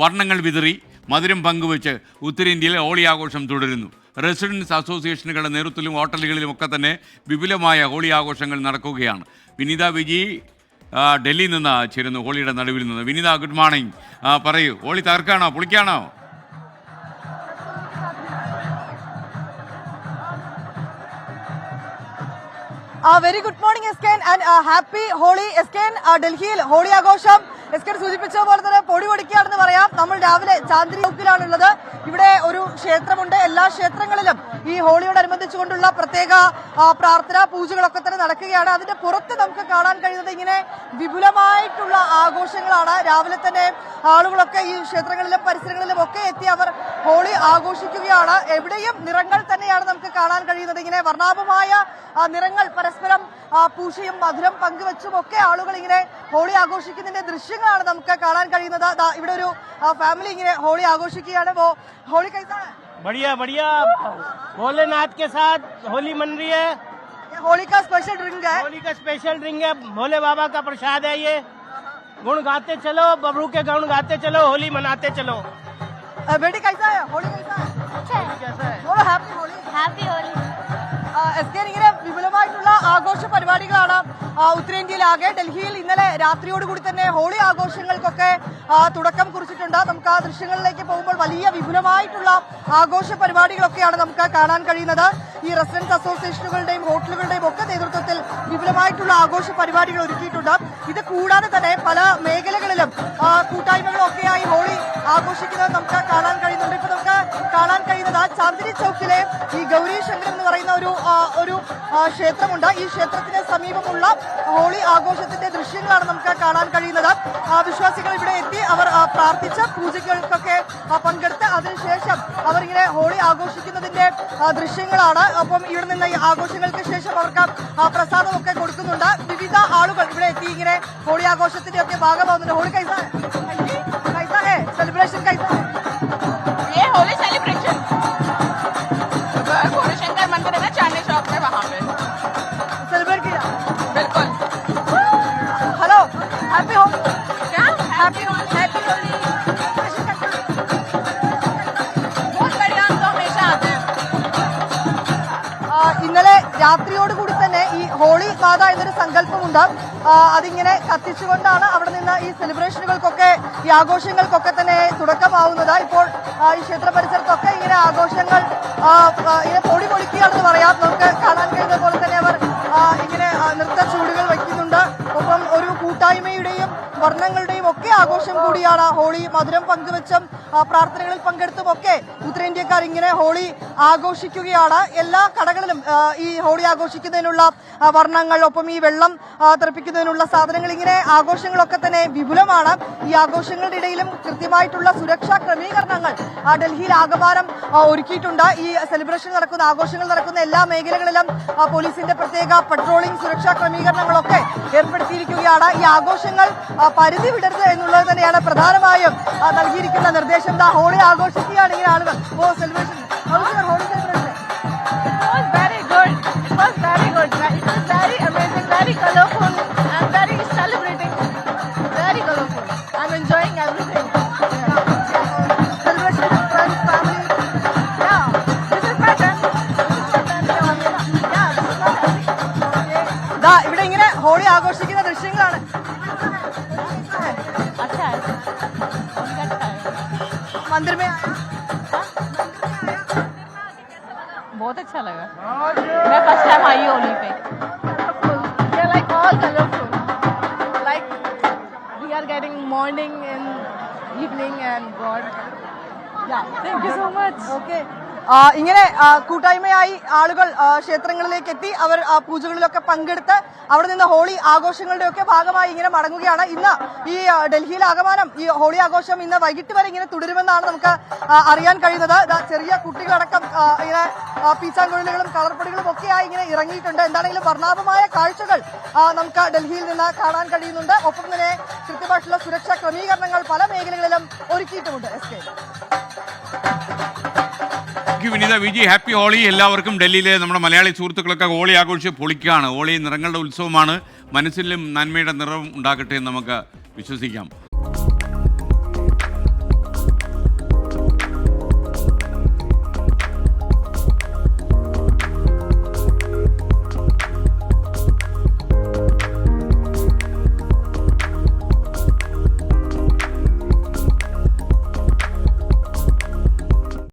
വർണ്ണങ്ങൾ വിതറി മധുരം പങ്കുവച്ച് ഉത്തരേന്ത്യയിൽ ഹോളി ആഘോഷം തുടരുന്നു. റെസിഡൻസ് അസോസിയേഷനുകളുടെ നേതൃത്വത്തിലും ഹോട്ടലുകളിലും ഒക്കെ തന്നെ വിപുലമായ ഹോളി ആഘോഷങ്ങൾ നടക്കുകയാണ്. വിനീത വിജി ഡൽഹിയിൽ നിന്ന് ചേരുന്നു, ഹോളിയുടെ നടുവിൽ നിന്ന്. Vineetha, good morning. പറയൂ, ഹോളി തകർക്കാണോ, പൊളിക്കാണോ? വെരി ഗുഡ് മോർണിംഗ് എസ്കേൻ ആൻഡ് ഹാപ്പി ഹോളി എസ്കേൻ. ഡൽഹിയിൽ ഹോളി ആഘോഷം എസ്കേൻ സൂചിപ്പിച്ചതുപോലെ തന്നെ പൊടി പൊടിക്കുകയാണെന്ന് പറയാം. നമ്മൾ രാവിലെ ചാന്ദിനി ചൗക്കിലാണുള്ളത്. ഇവിടെ ഒരു ക്ഷേത്രമുണ്ട്. എല്ലാ ക്ഷേത്രങ്ങളിലും ഈ ഹോളിയോടനുബന്ധിച്ചുകൊണ്ടുള്ള പ്രത്യേക പ്രാർത്ഥന പൂജകളൊക്കെ തന്നെ നടക്കുകയാണ്. അതിന്റെ പുറത്ത് നമുക്ക് കാണാൻ കഴിയുന്നത് ഇങ്ങനെ വിപുലമായിട്ടുള്ള ആഘോഷങ്ങളാണ്. രാവിലെ തന്നെ ആളുകളൊക്കെ ഈ ക്ഷേത്രങ്ങളിലും പരിസരങ്ങളിലും ഒക്കെ എത്തി അവർ ഹോളി ആഘോഷിക്കുകയാണ്. എവിടെയും നിറങ്ങൾ തന്നെയാണ് നമുക്ക് കാണാൻ കഴിയുന്നത്. ഇങ്ങനെ വർണ്ണാഭമായ നിറങ്ങൾ പരസ്പരം പൂശിയും മധുരം പങ്കുവെച്ചും ഒക്കെ ആളുകൾ ഇങ്ങനെ ഹോളി ആഘോഷിക്കുന്നതിന്റെ ദൃശ്യങ്ങളാണ് നമുക്ക് കാണാൻ കഴിയുന്നത്. ഇവിടെ ഒരു ഫാമിലി ഇങ്ങനെ ഹോളി ആഘോഷിക്കുകയാണ്. होली कैसा है? बढ़िया बढ़िया, भोलेनाथ के साथ होली मन रही है. होली का स्पेशल ड्रिंक है. होली का स्पेशल ड्रिंक है, भोले बाबा का प्रसाद है ये. गुण गाते चलो, बबरू के गुण गाते चलो, होली मनाते चलो. बेटी कैसा है? होली कैसा है? अच्छा है. कैसा है? बोलो हैप्पी होली. Happy holy. ഇങ്ങനെ വിപുലമായിട്ടുള്ള ആഘോഷ പരിപാടികളാണ് ഉത്തരേന്ത്യയിലാകെ. ഡൽഹിയിൽ ഇന്നലെ രാത്രിയോടുകൂടി തന്നെ ഹോളി ആഘോഷങ്ങൾക്കൊക്കെ തുടക്കം കുറിച്ചിട്ടുണ്ട്. നമുക്ക് ആ ദൃശ്യങ്ങളിലേക്ക് പോകുമ്പോൾ വലിയ വിപുലമായിട്ടുള്ള ആഘോഷ പരിപാടികളൊക്കെയാണ് നമുക്ക് കാണാൻ കഴിയുന്നത്. ഈ റെസിഡൻസ് അസോസിയേഷനുകളുടെയും ഹോട്ടലുകളുടെയും ഒക്കെ നേതൃത്വത്തിൽ വിപുലമായിട്ടുള്ള ആഘോഷ പരിപാടികൾ ഒരുക്കിയിട്ടുണ്ട്. ഇത് കൂടാതെ തന്നെ പല മേഖലകളിലും കൂട്ടായ്മകളൊക്കെയായി ഹോളി ആഘോഷിക്കുന്നത് നമുക്ക് കാണാൻ കഴിയുന്നുണ്ട്. ഇപ്പൊ നമുക്ക് കാണാൻ കഴിയുന്നത് ചാന്ദിനി ചൗക്കിലെ ഈ ഗൗരി ശങ്കർ എന്ന് പറയുന്ന ഒരു ക്ഷേത്രമുണ്ട്. ഈ ക്ഷേത്രത്തിന് സമീപമുള്ള ഹോളി ആഘോഷത്തിന്റെ ദൃശ്യങ്ങളാണ് നമുക്ക് കാണാൻ കഴിയുന്നത്. വിശ്വാസികൾ ഇവിടെ എത്തി അവർ പ്രാർത്ഥിച്ച പൂജകൾക്കൊക്കെ പങ്കെടുത്ത് അതിനുശേഷം അവരിങ്ങനെ ഹോളി ആഘോഷിക്കുന്നതിന്റെ ദൃശ്യങ്ങളാണ്. അപ്പം ഇവിടെ നിന്ന് ഈ ആഘോഷങ്ങൾക്ക് ശേഷം അവർക്ക് പ്രസാദമൊക്കെ കൊടുക്കുന്നുണ്ട്. വിവിധ ആളുകൾ ഇവിടെ എത്തി ഇങ്ങനെ ഹോളി ആഘോഷത്തിന്റെ ഒക്കെ ഭാഗമാവുന്നുണ്ട്. ഹോളി കൈസാ ഹേ സെലിബ്രേഷൻ കൈസാ ഹേ? ये होली सेलिब्रेशन गौरीशंकर मंदिर है ना, चांदनी चौक में, वहाँ पे सेलिब्रेट किया. बिल्कुल. Hello, happy Holi. क्या हैप्पी होली. हैप्पी होली. बहुत बढ़िया, हम तो हमेशा आते हैं. ഇന്നലെ രാത്രിയോടുകൂടി തന്നെ ഈ ഹോളി പാത എന്നൊരു സങ്കല്പമുണ്ട്. അതിങ്ങനെ കത്തിച്ചുകൊണ്ടാണ് അവിടെ നിന്ന് ഈ സെലിബ്രേഷനുകൾക്കൊക്കെ ഈ ആഘോഷങ്ങൾക്കൊക്കെ തന്നെ തുടക്കമാവുന്നത്. ഇപ്പോൾ ഈ ക്ഷേത്ര പരിസരത്തൊക്കെ ഇങ്ങനെ ആഘോഷങ്ങൾ ഇങ്ങനെ പൊടി പൊളിക്കുകയാണെന്ന് പറയാം. നമുക്ക് കാണാൻ കഴിയുന്ന പോലെ തന്നെ അവർ ഇങ്ങനെ നൃത്ത ചൂടുകൾ വയ്ക്കുന്നുണ്ട്. ഒപ്പം ഒരു കൂട്ടായ്മയുടെയും വർണ്ണങ്ങളുടെയും ഒക്കെ ആഘോഷം കൂടിയാണ് ഹോളി. മധുരം പങ്കുവെച്ചും പ്രാർത്ഥനകളിൽ പങ്കെടുത്തും ഒക്കെ ഉത്തരേന്ത്യക്കാർ ഇങ്ങനെ ഹോളി ആഘോഷിക്കുകയാണ്. എല്ലാ കടകളിലും ഈ ഹോളി ആഘോഷിക്കുന്നതിനുള്ള വർണ്ണങ്ങൾ, ഒപ്പം ഈ വെള്ളം തെറിപ്പിക്കുന്നതിനുള്ള സാധനങ്ങൾ, ഇങ്ങനെ ആഘോഷങ്ങളൊക്കെ തന്നെ വിപുലമാണ്. ഈ ആഘോഷങ്ങളുടെ ഇടയിലും കൃത്യമായിട്ടുള്ള സുരക്ഷാ ക്രമീകരണങ്ങൾ ഡൽഹിയിൽ ആകമാനം ഒരുക്കിയിട്ടുണ്ട്. ഈ സെലിബ്രേഷൻ നടക്കുന്ന, ആഘോഷങ്ങൾ നടക്കുന്ന എല്ലാ മേഖലകളിലും പോലീസിന്റെ പ്രത്യേക പട്രോളിംഗ്, സുരക്ഷാ ക്രമീകരണങ്ങളൊക്കെ ഏർപ്പെടുത്തിയിരിക്കുകയാണ്. ഈ ആഘോഷങ്ങൾ പരിധി വിടരുത് എന്നുള്ളത് തന്നെയാണ് പ്രധാനമായും നൽകിയിരിക്കുന്ന നിർദ്ദേശം. ഹോളി ആഘോഷിക്കുകയാണ് ഇങ്ങനെ ആളുകൾ. Celebration Holi celebration It was very good. It was very good. It was very amazing, very colorful. I'm very celebrating. Very colorful. I'm enjoying everything. celebration with friends, family. Yeah. This is my turn. Yeah, this is my turn. ഇവിടെ ഇങ്ങനെ holy ആഘോഷിക്കുന്ന ദൃശ്യങ്ങളാണ്. अच्छा है. मंदिर में बहुत अच्छा लगा. मैं फर्स्ट टाइम आई हूँ होली पे. They're like all colorful. Like we are getting morning and evening and God. Yeah. Thank you so much. Okay. ഇങ്ങനെ കൂട്ടായ്മയായി ആളുകൾ ക്ഷേത്രങ്ങളിലേക്ക് എത്തി അവർ പൂജകളിലൊക്കെ പങ്കെടുത്ത് അവിടെ നിന്ന് ഹോളി ആഘോഷങ്ങളുടെ ഒക്കെ ഭാഗമായി ഇങ്ങനെ മടങ്ങുകയാണ്. ഇന്ന് ഈ ഡൽഹിയിൽ ആകമാനം ഈ ഹോളി ആഘോഷം ഇന്ന് വൈകിട്ട് വരെ ഇങ്ങനെ തുടരുമെന്നാണ് നമുക്ക് അറിയാൻ കഴിയുന്നത്. ചെറിയ കുട്ടികളടക്കം ഇങ്ങനെ പീച്ചാങ്കുഴലുകളും കളർപ്പൊടികളും ഒക്കെയായി ഇങ്ങനെ ഇറങ്ങിയിട്ടുണ്ട്. എന്താണെങ്കിലും വർണ്ണാഭമായ കാഴ്ചകൾ നമുക്ക് ഡൽഹിയിൽ നിന്ന് കാണാൻ കഴിയുന്നുണ്ട്. ഒപ്പം തന്നെ കൃത്യമായിട്ടുള്ള സുരക്ഷാ ക്രമീകരണങ്ങൾ പല മേഖലകളിലും ഒരുക്കിയിട്ടുമുണ്ട്. വിനീത വിജി, ഹാപ്പി ഹോളി. എല്ലാവർക്കും ഡൽഹിയിലെ നമ്മുടെ മലയാളി സുഹൃത്തുക്കളൊക്കെ ഹോളി ആഘോഷിച്ച് പൊളിക്കുകയാണ്. ഹോളി നിറങ്ങളുടെ ഉത്സവമാണ്. മനസ്സിലും നന്മയുടെ നിറം ഉണ്ടാകട്ടെ എന്ന് നമുക്ക് വിശ്വസിക്കാം.